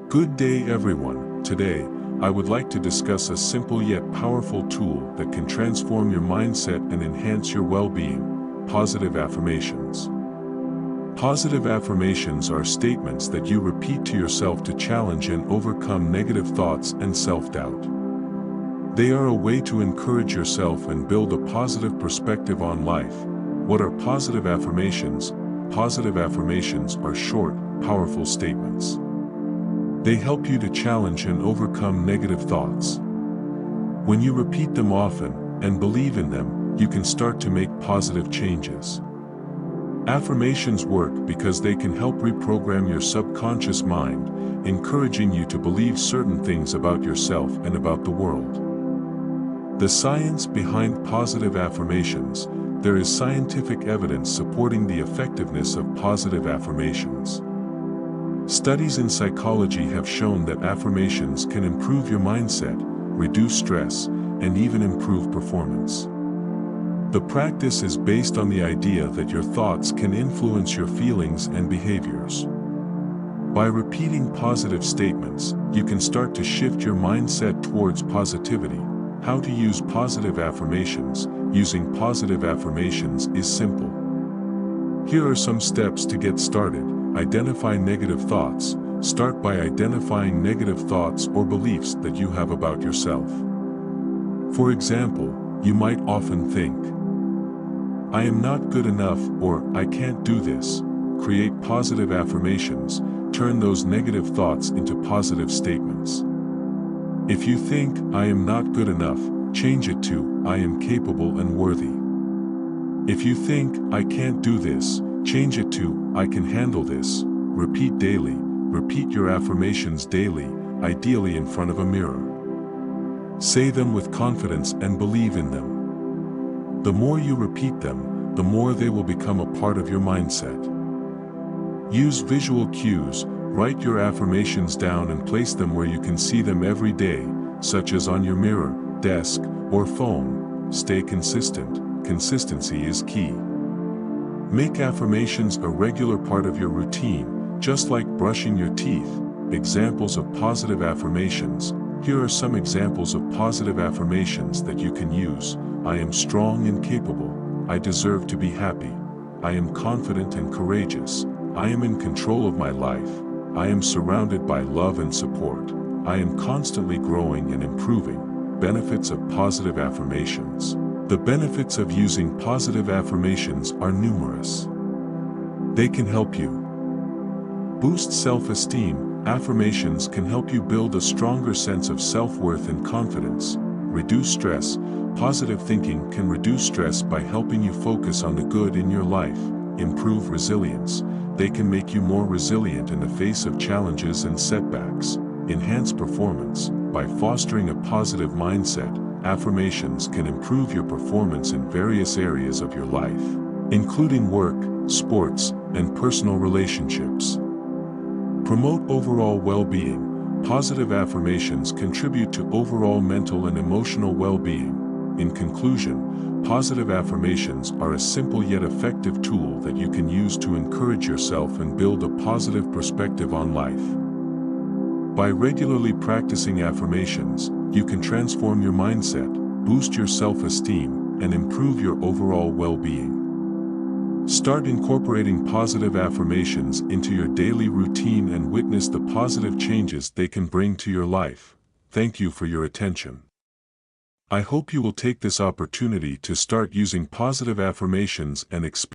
Good day everyone. Today, I would like to discuss a simple yet powerful tool that can transform your mindset and enhance your well-being: positive affirmations. Positive affirmations are statements that you repeat to yourself to challenge and overcome negative thoughts and self-doubt. They are a way to encourage yourself and build a positive perspective on life. What are positive affirmations? Positive affirmations are short, powerful statements. They help you to challenge and overcome negative thoughts. When you repeat them often and believe in them, you can start to make positive changes. Affirmations work because they can help reprogram your subconscious mind, encouraging you to believe certain things about yourself and about the world. The science behind positive affirmations. There is scientific evidence supporting the effectiveness of positive affirmations. Studies in psychology have shown that affirmations can improve your mindset, reduce stress, and even improve performance. The practice is based on the idea that your thoughts can influence your feelings and behaviors. By repeating positive statements, you can start to shift your mindset towards positivity. How to use positive affirmations? Using positive affirmations is simple. Here are some steps to get started. Identify negative thoughts. Start by identifying negative thoughts or beliefs that you have about yourself. For example, you might often think, "I am not good enough," or "I can't do this." Create positive affirmations. Turn those negative thoughts into positive statements. If you think, "I am not good enough," change it to, "I am capable and worthy." If you think, "I can't do this," change it to, "I can handle this." Repeat daily. Repeat your affirmations daily, ideally in front of a mirror. Say them with confidence and believe in them. The more you repeat them, the more they will become a part of your mindset. Use visual cues. Write your affirmations down and place them where you can see them every day, such as on your mirror, desk, or phone. Stay consistent. Consistency is key. Make affirmations a regular part of your routine, just like brushing your teeth. Examples of positive affirmations. Here are some examples of positive affirmations that you can use. I am strong and capable. I deserve to be happy. I am confident and courageous. I am in control of my life. I am surrounded by love and support. I am constantly growing and improving. Benefits of positive affirmations. The benefits of using positive affirmations are numerous. They can help you boost self-esteem. Affirmations can help you build a stronger sense of self-worth and confidence. Reduce stress. Positive thinking can reduce stress by helping you focus on the good in your life. Improve resilience. They can make you more resilient in the face of challenges and setbacks. Enhance performance. By fostering a positive mindset, affirmations can improve your performance in various areas of your life, including work, sports, and personal relationships. Promote overall well-being. Positive affirmations contribute to overall mental and emotional well-being. In conclusion, positive affirmations are a simple yet effective tool that you can use to encourage yourself and build a positive perspective on life. By regularly practicing affirmations, you can transform your mindset, boost your self-esteem, and improve your overall well-being. Start incorporating positive affirmations into your daily routine and witness the positive changes they can bring to your life. Thank you for your attention. I hope you will take this opportunity to start using positive affirmations and experience